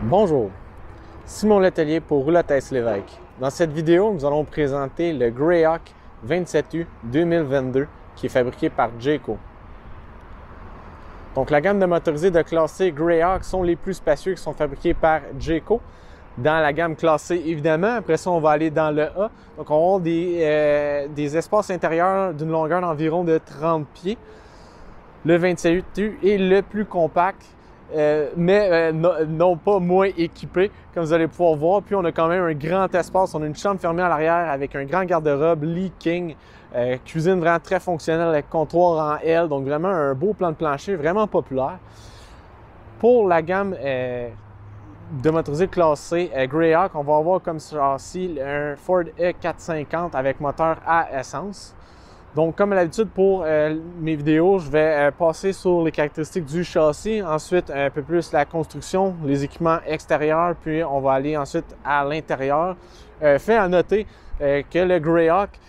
Bonjour, Simon Letellier pour Roulotte Lévesque. Dans cette vidéo, nous allons présenter le Greyhawk 27U 2022 qui est fabriqué par Jayco. Donc la gamme de motorisés de classe C Greyhawk sont les plus spacieux qui sont fabriqués par Jayco. Dans la gamme classée, évidemment. Après ça, on va aller dans le A. Donc on va avoir des espaces intérieurs d'une longueur d'environ de 30 pieds. Le 27U est le plus compact. Mais non pas moins équipé, comme vous allez pouvoir voir. Puis on a quand même un grand espace. On a une chambre fermée à l'arrière avec un grand garde-robe, lit king, cuisine vraiment très fonctionnelle avec comptoir en L. Donc vraiment un beau plan de plancher, vraiment populaire. Pour la gamme de motorisés classés Greyhawk, on va avoir comme châssis un Ford E450 avec moteur à essence. Donc, comme à l'habitude pour mes vidéos, je vais passer sur les caractéristiques du châssis, ensuite un peu plus la construction, les équipements extérieurs, puis on va aller ensuite à l'intérieur. Fait à noter que le Greyhawk,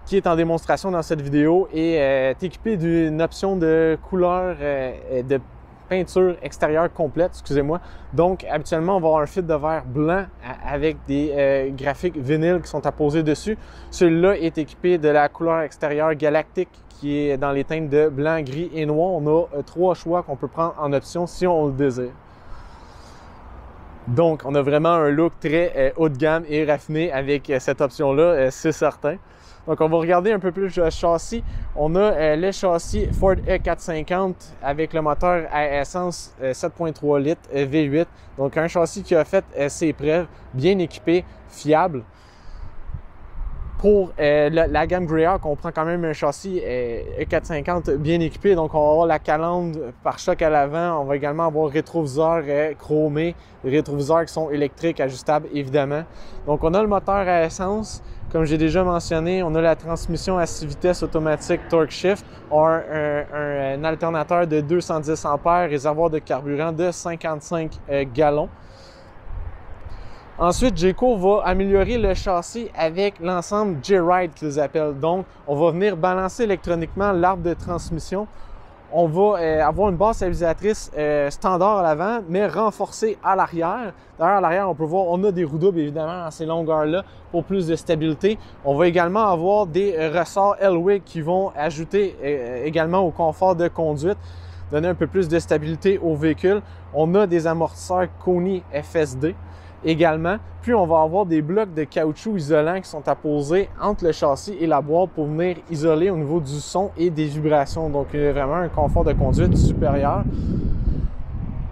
qui est en démonstration dans cette vidéo, est équipé d'une option de couleur de peinture extérieure complète, excusez-moi. Donc, habituellement, on va avoir un fil de verre blanc avec des graphiques vinyles qui sont apposés dessus. Celui-là est équipé de la couleur extérieure galactique qui est dans les teintes de blanc, gris et noir. On a trois choix qu'on peut prendre en option si on le désire. Donc, on a vraiment un look très haut de gamme et raffiné avec cette option-là, c'est certain. Donc, on va regarder un peu plus le châssis. On a le châssis Ford E450 avec le moteur à essence 7.3 litres V8. Donc, un châssis qui a fait ses preuves, bien équipé, fiable. Pour la gamme Greyhawk, on prend quand même un châssis E450 bien équipé. Donc, on va avoir la calandre pare-choc à l'avant. On va également avoir rétroviseurs chromés, rétroviseurs qui sont électriques, ajustables évidemment. Donc, on a le moteur à essence. Comme j'ai déjà mentionné, on a la transmission à 6 vitesses automatique Torque Shift. On a un alternateur de 210 ampères, réservoir de carburant de 55 gallons. Ensuite, Jayco va améliorer le châssis avec l'ensemble J-Ride qu'ils appellent. Donc, on va venir balancer électroniquement l'arbre de transmission. On va avoir une base stabilisatrice standard à l'avant, mais renforcée à l'arrière. D'ailleurs, à l'arrière, on peut voir, on a des roues doubles, évidemment, dans ces longueurs-là, pour plus de stabilité. On va également avoir des ressorts Elwick qui vont ajouter également au confort de conduite, donner un peu plus de stabilité au véhicule. On a des amortisseurs Koni FSD également. Puis, on va avoir des blocs de caoutchouc isolants qui sont apposés entre le châssis et la boîte pour venir isoler au niveau du son et des vibrations. Donc, vraiment un confort de conduite supérieur.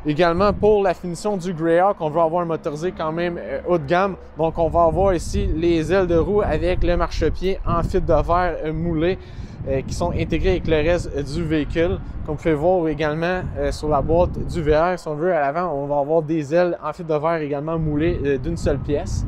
Également, pour la finition du Greyhawk, on va avoir un motorisé quand même haut de gamme. Donc, on va avoir ici les ailes de roue avec le marchepied en fibre de verre moulé qui sont intégrés avec le reste du véhicule. Comme vous pouvez voir également sur la boîte du VR, si on veut, à l'avant, on va avoir des ailes en fibre de verre également moulées d'une seule pièce.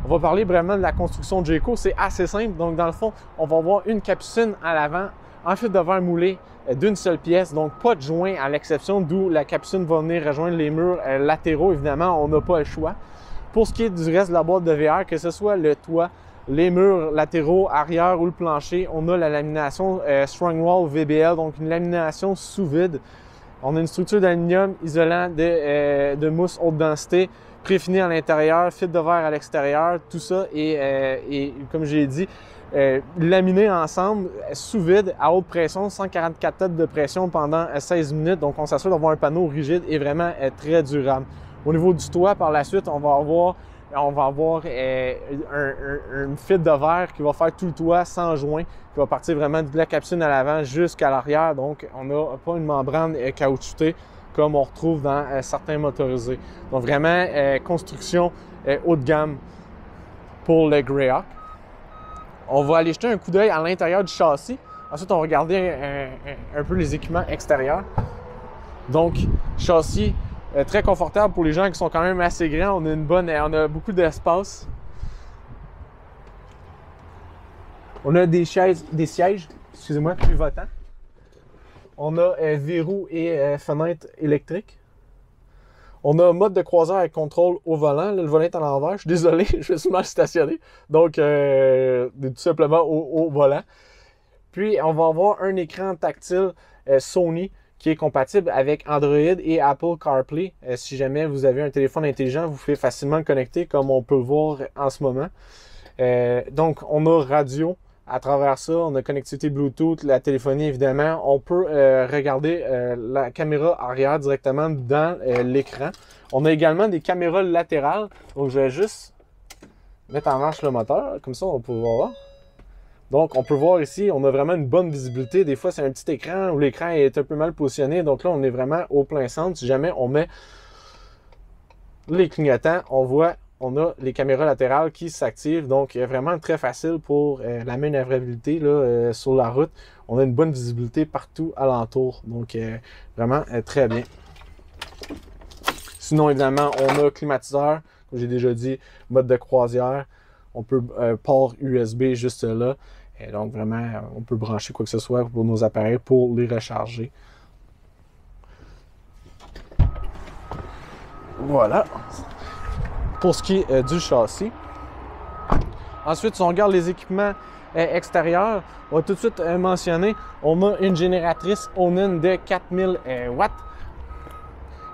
On va parler vraiment de la construction de Jayco. C'est assez simple. Donc, dans le fond, on va avoir une capucine à l'avant en fibre de verre moulée d'une seule pièce, donc pas de joint à l'exception d'où la capucine va venir rejoindre les murs latéraux. Évidemment, on n'a pas le choix. Pour ce qui est du reste de la boîte de VR, que ce soit le toit, les murs latéraux, arrière ou le plancher, on a la lamination Strongwall VBL, donc une lamination sous vide. On a une structure d'aluminium isolant de mousse haute densité, préfini à l'intérieur, fibre de verre à l'extérieur, tout ça et comme j'ai dit, laminé ensemble, sous vide, à haute pression, 144 têtes de pression pendant 16 minutes. Donc, on s'assure d'avoir un panneau rigide et vraiment très durable. Au niveau du toit, par la suite, on va avoir une fibre de verre qui va faire tout le toit sans joint, qui va partir vraiment de la capucine à l'avant jusqu'à l'arrière. Donc, on n'a pas une membrane caoutchoutée comme on retrouve dans certains motorisés. Donc, vraiment, construction haut de gamme pour le Greyhawk. On va aller jeter un coup d'œil à l'intérieur du châssis. Ensuite, on va regarder un peu les équipements extérieurs. Donc, châssis très confortable pour les gens qui sont quand même assez grands. On a beaucoup d'espace. On a des sièges, excusez-moi, pivotants. On a verrous et fenêtres électriques. On a un mode de croisière avec contrôle au volant. Là, le volant est à l'envers. Je suis désolé, je suis mal stationné. Donc, tout simplement au volant. Puis, on va avoir un écran tactile Sony qui est compatible avec Android et Apple CarPlay. Si jamais vous avez un téléphone intelligent, vous pouvez facilement le connecter comme on peut le voir en ce moment. Donc, on a radio à travers ça, on a connectivité Bluetooth, la téléphonie évidemment. On peut regarder la caméra arrière directement dans l'écran. On a également des caméras latérales. Donc, je vais juste mettre en marche le moteur, comme ça on peut voir. Donc, on peut voir ici, on a vraiment une bonne visibilité. Des fois, c'est un petit écran où l'écran est un peu mal positionné. Donc là, on est vraiment au plein centre. Si jamais on met les clignotants, on a les caméras latérales qui s'activent. Donc, vraiment très facile pour la manœuvrabilité là, sur la route. On a une bonne visibilité partout alentour. Donc, vraiment très bien. Sinon, évidemment, on a climatiseur, comme j'ai déjà dit, mode de croisière. On peut port USB juste là. Et donc, vraiment, on peut brancher quoi que ce soit pour nos appareils pour les recharger. Voilà. Pour ce qui est du châssis. Ensuite, si on regarde les équipements extérieurs, on va tout de suite mentionner, on a une génératrice Onan de 4000 watts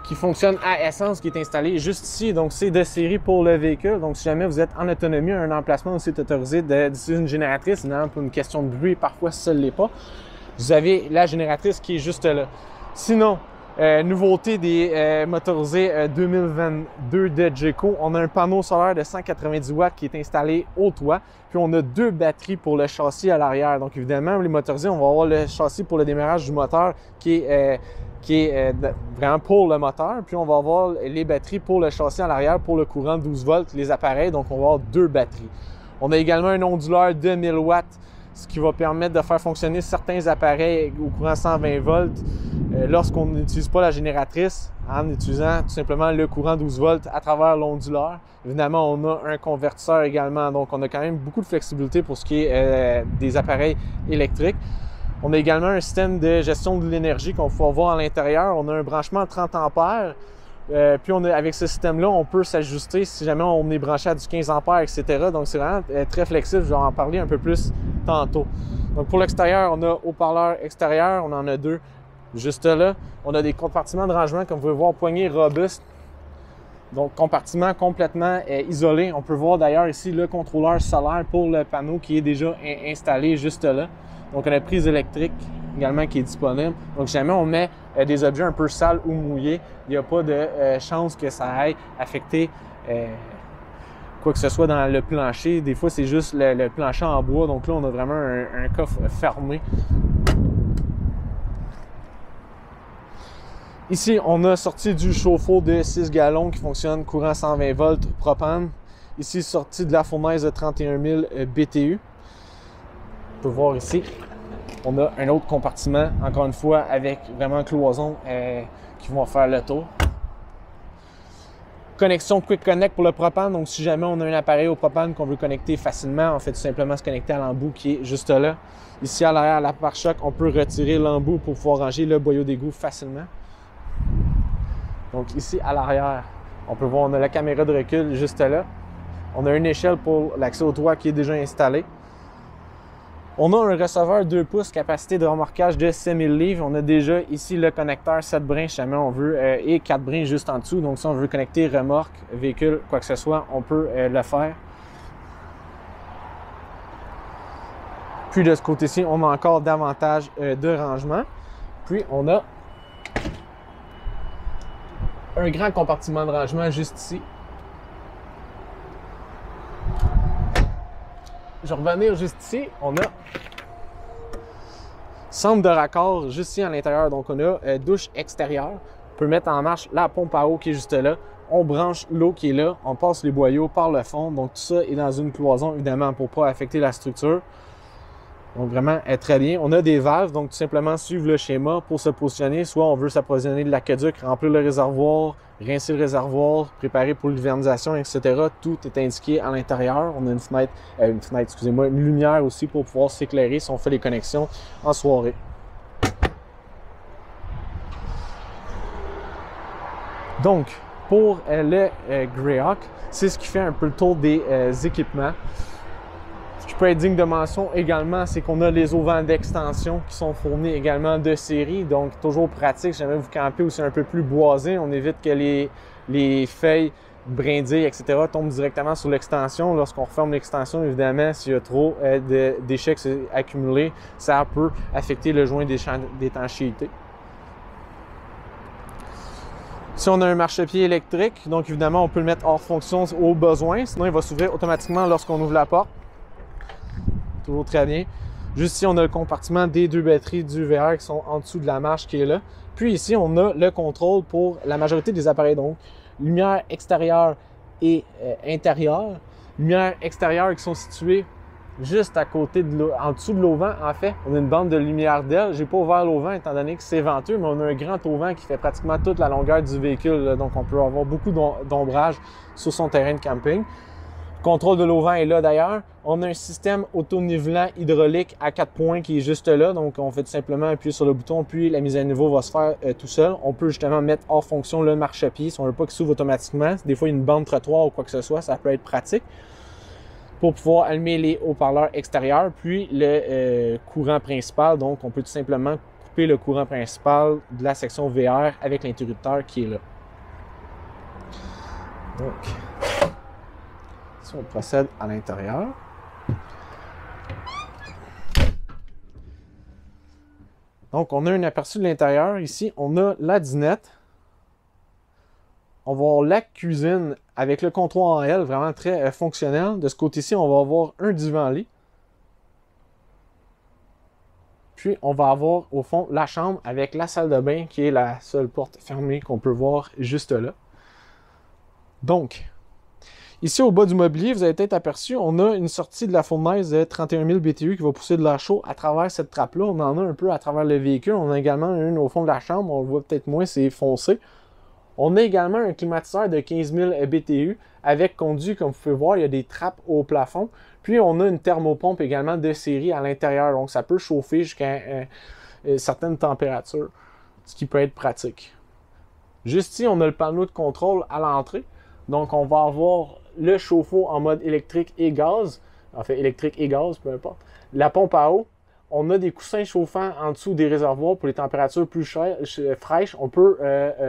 qui fonctionne à essence, qui est installée juste ici. Donc, c'est de série pour le véhicule. Donc, si jamais vous êtes en autonomie, un emplacement où c'est autorisé d'utiliser une génératrice, non, pour une question de bruit, parfois, ça ne l'est pas, vous avez la génératrice qui est juste là. Sinon, nouveauté des motorisés 2022 de Jeco, on a un panneau solaire de 190 watts qui est installé au toit. Puis on a 2 batteries pour le châssis à l'arrière. Donc évidemment, les motorisés, on va avoir le châssis pour le démarrage du moteur qui est vraiment pour le moteur. Puis on va avoir les batteries pour le châssis à l'arrière pour le courant 12 volts, les appareils. Donc on va avoir 2 batteries. On a également un onduleur de 1000 watts, ce qui va permettre de faire fonctionner certains appareils au courant 120 volts lorsqu'on n'utilise pas la génératrice, en utilisant tout simplement le courant 12 volts à travers l'onduleur. Évidemment, on a un convertisseur également, donc on a quand même beaucoup de flexibilité pour ce qui est des appareils électriques. On a également un système de gestion de l'énergie qu'on peut voir à l'intérieur. On a un branchement 30 ampères. Puis avec ce système-là, on peut s'ajuster si jamais on est branché à du 15 ampères, etc. Donc, c'est vraiment très flexible. Je vais en parler un peu plus tantôt. Donc, pour l'extérieur, on a haut-parleur extérieur. On en a 2 juste là. On a des compartiments de rangement, comme vous pouvez voir, poignées robustes. Donc, compartiment complètement isolé. On peut voir d'ailleurs ici le contrôleur solaire pour le panneau qui est déjà installé juste là. Donc, on a une prise électrique également qui est disponible. Donc, si jamais on met des objets un peu sales ou mouillés, il n'y a pas de chance que ça aille affecter quoi que ce soit dans le plancher. Des fois, c'est juste le plancher en bois. Donc là, on a vraiment un coffre fermé. Ici, on a sorti du chauffe-eau de 6 gallons qui fonctionne courant 120 volts propane. Ici, sorti de la fournaise de 31 000 BTU. On peut voir ici, on a un autre compartiment, encore une fois, avec vraiment cloison qui vont faire le tour. Connexion Quick Connect pour le propane. Donc, si jamais on a un appareil au propane qu'on veut connecter facilement, on fait tout simplement se connecter à l'embout qui est juste là. Ici, à l'arrière, la pare-choc, on peut retirer l'embout pour pouvoir ranger le boyau d'égout facilement. Donc, ici, à l'arrière, on peut voir, on a la caméra de recul juste là. On a une échelle pour l'accès au toit qui est déjà installé. On a un receveur 2 pouces, capacité de remorquage de 6000 livres. On a déjà ici le connecteur 7 brins, si jamais on veut, et 4 brins juste en dessous. Donc, si on veut connecter remorque, véhicule, quoi que ce soit, on peut le faire. Puis, de ce côté-ci, on a encore davantage de rangement. Puis, on a un grand compartiment de rangement juste ici. Je vais revenir juste ici. On a centre de raccord juste ici à l'intérieur. Donc, on a douche extérieure. On peut mettre en marche la pompe à eau qui est juste là. On branche l'eau qui est là. On passe les boyaux par le fond. Donc, tout ça est dans une cloison, évidemment, pour ne pas affecter la structure. Donc, vraiment, très bien. On a des valves, donc tout simplement suivre le schéma pour se positionner. Soit on veut s'approvisionner de l'aqueduc, remplir le réservoir, rincer le réservoir, préparer pour l'hivernisation, etc. Tout est indiqué à l'intérieur. On a une lumière aussi pour pouvoir s'éclairer si on fait les connexions en soirée. Donc, pour le Greyhawk, c'est ce qui fait un peu le tour des équipements. Je peut être digne de mention également, c'est qu'on a les auvents d'extension qui sont fournis également de série, donc toujours pratique. Si jamais vous campez où c'est un peu plus boisé, on évite que les feuilles brindilles, etc. tombent directement sur l'extension. Lorsqu'on referme l'extension, évidemment, s'il y a trop de déchets accumulés, ça peut affecter le joint d'étanchéité. Si on a un marchepied électrique, donc évidemment, on peut le mettre hors fonction au besoin, sinon il va s'ouvrir automatiquement lorsqu'on ouvre la porte. Toujours très bien. Juste ici, on a le compartiment des deux batteries du VR qui sont en dessous de la marche qui est là. Puis ici, on a le contrôle pour la majorité des appareils. Donc, lumière extérieure et intérieure. Lumière extérieure qui sont situées juste à côté en dessous de l'auvent. En fait, on a une bande de lumière d'aile. J'ai pas ouvert l'auvent étant donné que c'est venteux, mais on a un grand auvent qui fait pratiquement toute la longueur du véhicule. Là. Donc, on peut avoir beaucoup d'ombrage sur son terrain de camping. Le contrôle de l'auvent est là d'ailleurs. On a un système auto-nivelant hydraulique à 4 points qui est juste là. Donc, on fait tout simplement appuyer sur le bouton, puis la mise à niveau va se faire tout seul. On peut justement mettre hors fonction le marchepied si on ne veut pas qu'il s'ouvre automatiquement. Des fois, il y a une bande trottoir ou quoi que ce soit, ça peut être pratique pour pouvoir allumer les haut-parleurs extérieurs, puis le courant principal. Donc, on peut tout simplement couper le courant principal de la section VR avec l'interrupteur qui est là. Donc, si on procède à l'intérieur. Donc, on a un aperçu de l'intérieur. Ici, on a la dinette. On va avoir la cuisine avec le comptoir en L, vraiment très fonctionnel. De ce côté-ci, on va avoir un divan-lit. Puis, on va avoir au fond la chambre avec la salle de bain qui est la seule porte fermée qu'on peut voir juste là. Donc, ici au bas du mobilier, vous avez peut-être aperçu, on a une sortie de la fournaise de 31 000 BTU qui va pousser de l'air chaud à travers cette trappe-là. On en a un peu à travers le véhicule. On a également une au fond de la chambre. On le voit peut-être moins, c'est foncé. On a également un climatiseur de 15 000 BTU avec conduit, comme vous pouvez voir, il y a des trappes au plafond. Puis on a une thermopompe également de série à l'intérieur, donc ça peut chauffer jusqu'à certaines températures, ce qui peut être pratique. Juste ici, on a le panneau de contrôle à l'entrée. Donc on va avoir le chauffe-eau en mode électrique et gaz, en fait électrique et gaz, peu importe. La pompe à eau. On a des coussins chauffants en dessous des réservoirs pour les températures plus fraîches. On peut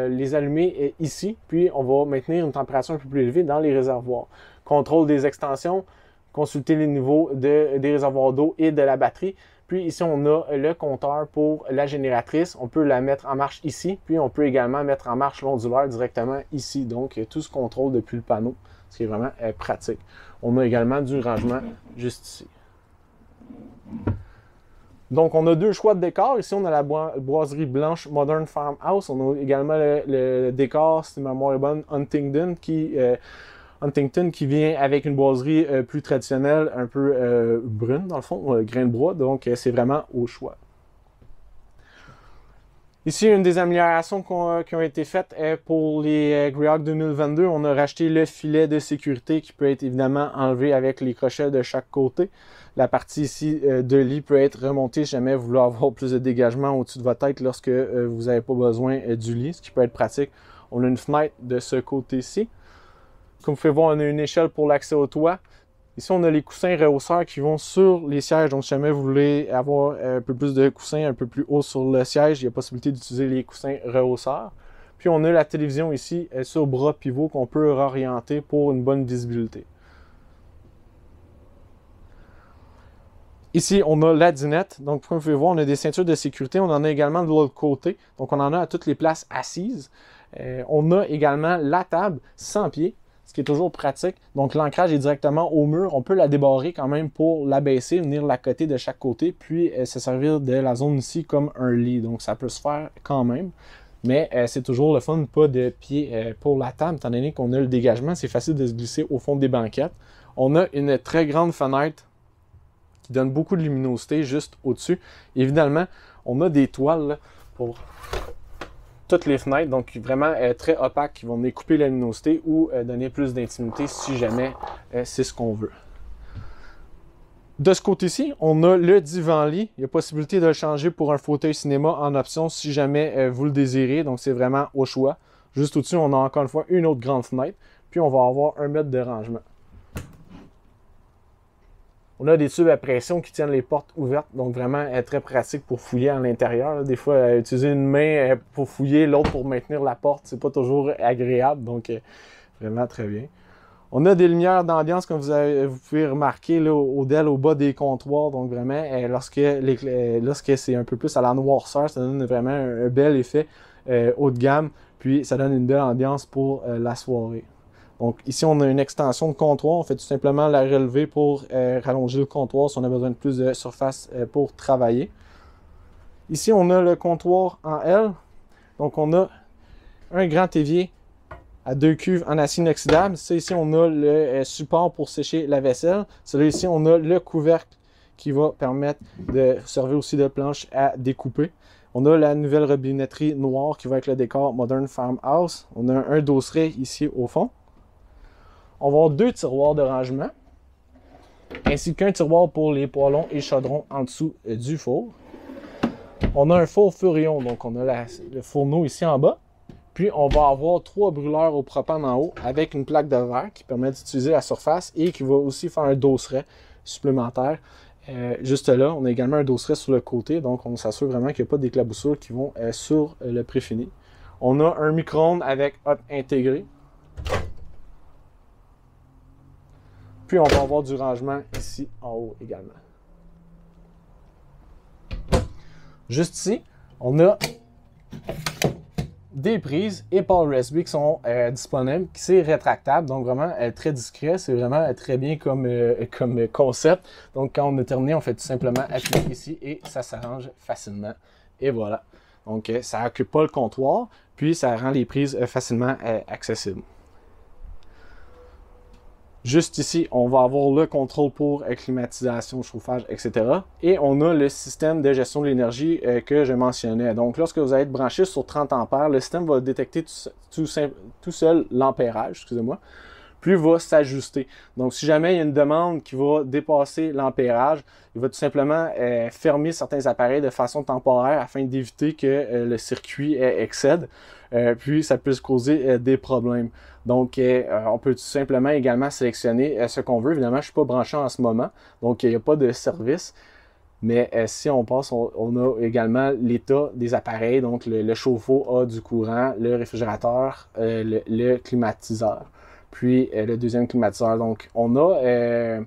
les allumer ici, puis on va maintenir une température un peu plus élevée dans les réservoirs. Contrôle des extensions, consulter les niveaux des réservoirs d'eau et de la batterie. Puis ici, on a le compteur pour la génératrice. On peut la mettre en marche ici, puis on peut également mettre en marche l'onduleur directement ici. Donc, tout se contrôle depuis le panneau, ce qui est vraiment pratique. On a également du rangement juste ici. Donc, on a deux choix de décor. Ici, on a la boiserie blanche Modern Farmhouse. On a également le décor, si ma mémoire est bonne, Huntington qui vient avec une boiserie plus traditionnelle, un peu brune dans le fond, grain de bois. Donc, c'est vraiment au choix. Ici, une des améliorations qui ont été faites pour les Greyhawk 2022. On a racheté le filet de sécurité qui peut être évidemment enlevé avec les crochets de chaque côté. La partie ici de lit peut être remontée si jamais vous voulez avoir plus de dégagement au-dessus de votre tête lorsque vous n'avez pas besoin du lit, ce qui peut être pratique. On a une fenêtre de ce côté-ci. Comme vous pouvez voir, on a une échelle pour l'accès au toit. Ici, on a les coussins rehausseurs qui vont sur les sièges. Donc, si jamais vous voulez avoir un peu plus de coussins un peu plus haut sur le siège, il y a possibilité d'utiliser les coussins rehausseurs. Puis, on a la télévision ici sur bras pivot qu'on peut réorienter pour une bonne visibilité. Ici, on a la dinette. Donc, comme vous pouvez voir, on a des ceintures de sécurité. On en a également de l'autre côté. Donc, on en a à toutes les places assises. On a également la table sans pied, ce qui est toujours pratique. Donc, l'ancrage est directement au mur. On peut la débarrer quand même pour l'abaisser, venir la coter de chaque côté, puis se servir de la zone ici comme un lit. Donc, ça peut se faire quand même. Mais c'est toujours le fun, pas de pied pour la table, étant donné qu'on a le dégagement. C'est facile de se glisser au fond des banquettes. On a une très grande fenêtre qui donne beaucoup de luminosité juste au-dessus. Évidemment, on a des toiles là, pour toutes les fenêtres, donc vraiment très opaques, qui vont venir couper la luminosité ou donner plus d'intimité si jamais c'est ce qu'on veut. De ce côté-ci, on a le divan-lit. Il y a possibilité de le changer pour un fauteuil cinéma en option si jamais vous le désirez, donc c'est vraiment au choix. Juste au-dessus, on a encore une fois une autre grande fenêtre, puis on va avoir 1 mètre de rangement. On a des tubes à pression qui tiennent les portes ouvertes, donc vraiment très pratique pour fouiller à l'intérieur. Des fois, utiliser une main pour fouiller, l'autre pour maintenir la porte, c'est pas toujours agréable, donc vraiment très bien. On a des lumières d'ambiance, comme vous pouvez remarquer là, au DEL, au bas des comptoirs. Donc vraiment, lorsque c'est un peu plus à la noirceur, ça donne vraiment un bel effet haut de gamme. Puis ça donne une belle ambiance pour la soirée. Donc ici, on a une extension de comptoir. On fait tout simplement la relever pour rallonger le comptoir si on a besoin de plus de surface pour travailler. Ici, on a le comptoir en L. Donc on a un grand évier à 2 cuves en acier inoxydable. Ça, ici, on a le support pour sécher la vaisselle. Celui ici, on a le couvercle qui va permettre de servir aussi de planche à découper. On a la nouvelle robinetterie noire qui va avec le décor Modern Farmhouse. On a un dosseret ici au fond. On va avoir 2 tiroirs de rangement, ainsi qu'un tiroir pour les poêlons et chaudrons en dessous du four. On a un four Furion, donc on a le fourneau ici en bas. Puis, on va avoir 3 brûleurs au propane en haut avec une plaque de verre qui permet d'utiliser la surface et qui va aussi faire un dosseret supplémentaire. Juste là, on a également un dosseret sur le côté, donc on s'assure vraiment qu'il n'y a pas d'éclaboussures qui vont sur le préfini. On a un micro-ondes avec hotte intégré. Puis, on va avoir du rangement ici en haut également. Juste ici, on a des prises et Power USB qui sont disponibles, qui c'est rétractable, donc vraiment très discret, c'est vraiment très bien comme concept. Donc quand on a terminé, on fait tout simplement appuyer ici et ça s'arrange facilement. Et voilà. Donc ça n'occupe pas le comptoir, puis ça rend les prises facilement accessibles. Juste ici, on va avoir le contrôle pour climatisation, chauffage, etc. Et on a le système de gestion de l'énergie que je mentionnais. Donc, lorsque vous allez être branché sur 30 ampères, le système va détecter tout seul l'ampérage, excusez-moi, puis va s'ajuster. Donc, si jamais il y a une demande qui va dépasser l'ampérage, il va tout simplement fermer certains appareils de façon temporaire afin d'éviter que le circuit excède. Puis ça peut causer des problèmes. Donc, on peut tout simplement également sélectionner ce qu'on veut. Évidemment, je ne suis pas branché en ce moment, donc il n'y a pas de service. Mais si on passe, on a également l'état des appareils. Donc, le chauffe-eau a du courant, le réfrigérateur, le climatiseur, puis le deuxième climatiseur. Donc, on a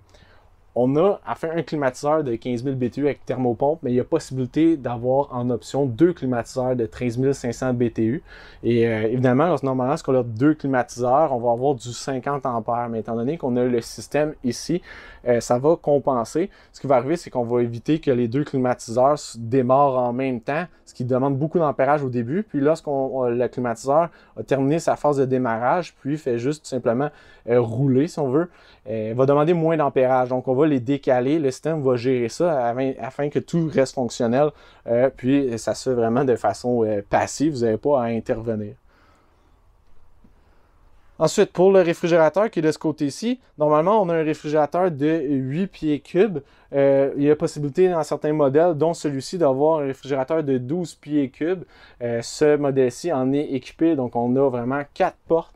enfin un climatiseur de 15 000 BTU avec thermopompe, mais il y a possibilité d'avoir en option 2 climatiseurs de 13 500 BTU. Et évidemment, normalement, lorsqu'on a 2 climatiseurs, on va avoir du 50 ampères. Mais étant donné qu'on a le système ici, ça va compenser. Ce qui va arriver, c'est qu'on va éviter que les 2 climatiseurs démarrent en même temps, ce qui demande beaucoup d'ampérage au début. Puis le climatiseur a terminé sa phase de démarrage, puis fait juste tout simplement rouler, si on veut, va demander moins d'ampérage. Donc, on va les décaler. Le système va gérer ça afin que tout reste fonctionnel. Puis, ça se fait vraiment de façon passive. Vous n'avez pas à intervenir. Ensuite, pour le réfrigérateur qui est de ce côté-ci, normalement, on a un réfrigérateur de 8 pieds cubes. Il y a possibilité dans certains modèles, dont celui-ci, d'avoir un réfrigérateur de 12 pieds cubes. Ce modèle-ci en est équipé, donc on a vraiment 4 portes.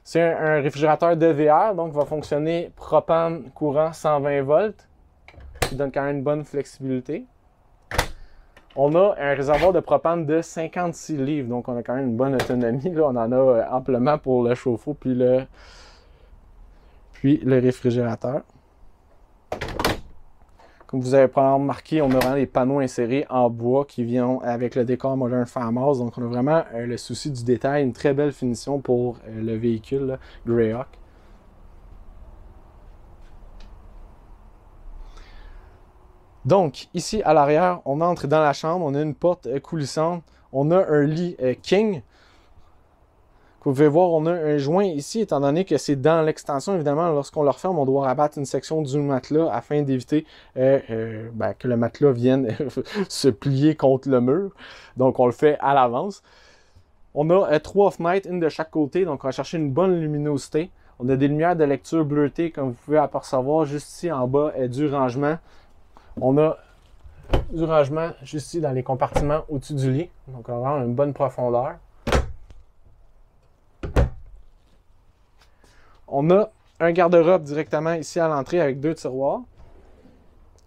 C'est un réfrigérateur DVR, donc va fonctionner propane courant 120 volts, qui donne quand même une bonne flexibilité. On a un réservoir de propane de 56 livres, donc on a quand même une bonne autonomie. Là, on en a amplement pour le chauffe-eau puis le réfrigérateur. Comme vous avez probablement remarqué, on a vraiment des panneaux insérés en bois qui viennent avec le décor Modern Farmhouse. Donc on a vraiment le souci du détail, une très belle finition pour le véhicule là, Greyhawk. Donc, ici à l'arrière, on entre dans la chambre, on a une porte coulissante, on a un lit king. Vous pouvez voir, on a un joint ici, étant donné que c'est dans l'extension. Évidemment, lorsqu'on le referme, on doit rabattre une section du matelas afin d'éviter que le matelas vienne se plier contre le mur. Donc, on le fait à l'avance. On a 3 fenêtres, une de chaque côté, donc on va chercher une bonne luminosité. On a des lumières de lecture bleutées, comme vous pouvez apercevoir juste ici en bas du rangement. On a du rangement juste ici dans les compartiments au-dessus du lit. Donc, on va avoir une bonne profondeur. On a un garde-robe directement ici à l'entrée avec 2 tiroirs.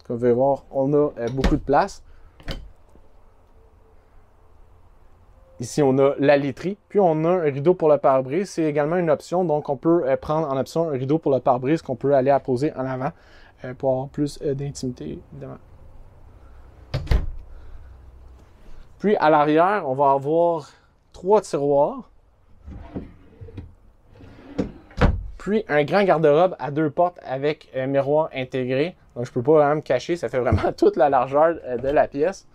Comme vous pouvez voir, on a beaucoup de place. Ici, on a la literie, puis on a un rideau pour le pare-brise. C'est également une option, donc on peut prendre en option un rideau pour le pare-brise qu'on peut aller apposer en avant pour avoir plus d'intimité, évidemment. Puis à l'arrière, on va avoir 3 tiroirs. Puis un grand garde-robe à 2 portes avec miroir intégré. Donc je ne peux pas vraiment me cacher, ça fait vraiment toute la largeur de la pièce.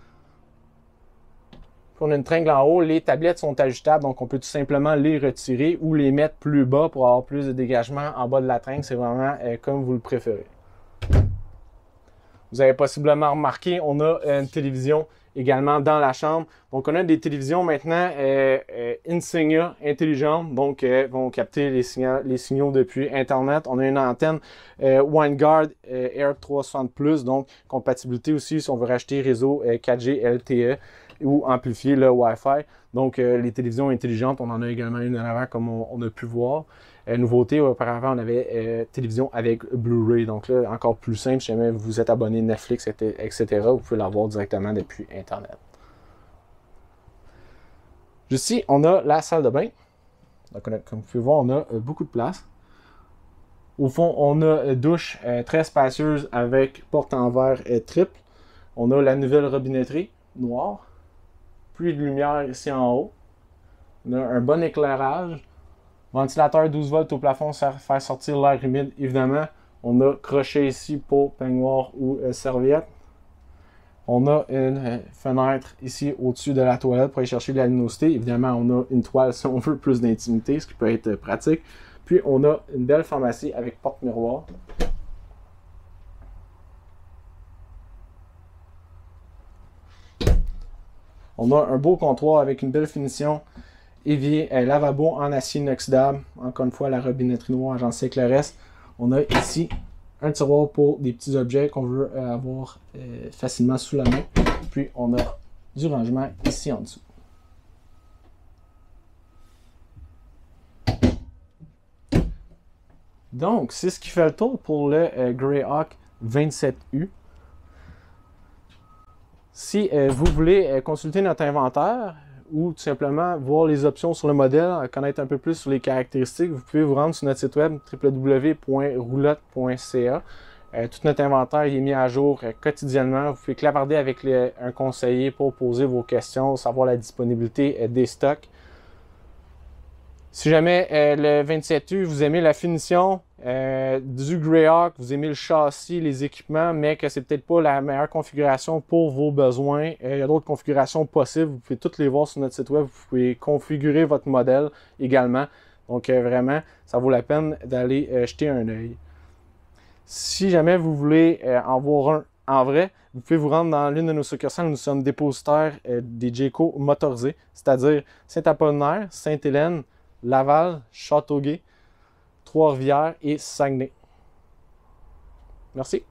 Puis on a une tringle en haut, les tablettes sont ajustables, donc on peut tout simplement les retirer ou les mettre plus bas pour avoir plus de dégagement en bas de la tringle. C'est vraiment comme vous le préférez. Vous avez possiblement remarqué, on a une télévision également dans la chambre. Donc, on a des télévisions maintenant Insignia intelligentes, donc vont capter les signaux depuis Internet. On a une antenne WineGuard Air 360 Plus, donc compatibilité aussi si on veut racheter réseau 4G LTE ou amplifier le Wi-Fi. Donc, les télévisions intelligentes, on en a également une en avant comme on a pu voir. Nouveauté, auparavant, on avait télévision avec Blu-ray. Donc là, encore plus simple, si jamais vous êtes abonné Netflix, etc., vous pouvez l'avoir directement depuis Internet. Juste ici, on a la salle de bain. Donc, comme vous pouvez voir, on a beaucoup de place. Au fond, on a une douche très spacieuse avec porte en verre triple. On a la nouvelle robinetterie noire. Pluie de lumière ici en haut. On a un bon éclairage. Ventilateur 12 volts au plafond, ça fait sortir l'air humide, évidemment. On a crochet ici pour peignoir ou serviette. On a une fenêtre ici au-dessus de la toilette pour aller chercher de la luminosité. Évidemment, on a une toile si on veut plus d'intimité, ce qui peut être pratique. Puis, on a une belle pharmacie avec porte-miroir. On a un beau comptoir avec une belle finition. Évier, lavabo en acier inoxydable. Encore une fois, la robinetterie noire agencée Claresse. On a ici un tiroir pour des petits objets qu'on veut avoir facilement sous la main. Puis, on a du rangement ici en dessous. Donc, c'est ce qui fait le tour pour le Greyhawk 27U. Si vous voulez consulter notre inventaire, ou tout simplement voir les options sur le modèle, connaître un peu plus sur les caractéristiques, vous pouvez vous rendre sur notre site web www.roulotte.ca. Tout notre inventaire est mis à jour quotidiennement. Vous pouvez clavarder avec un conseiller pour poser vos questions, savoir la disponibilité des stocks. Si jamais le 27U, vous aimez la finition du Greyhawk, vous aimez le châssis, les équipements, mais que c'est peut-être pas la meilleure configuration pour vos besoins, il y a d'autres configurations possibles. Vous pouvez toutes les voir sur notre site web. Vous pouvez configurer votre modèle également. Donc vraiment, ça vaut la peine d'aller jeter un œil. Si jamais vous voulez en voir un en vrai, vous pouvez vous rendre dans l'une de nos succursales. Nous sommes dépositaires des Jayco motorisés, c'est-à-dire Saint-Apollinaire, Sainte-Hélène, Laval, Châteauguay, Trois-Rivières et Saguenay. Merci.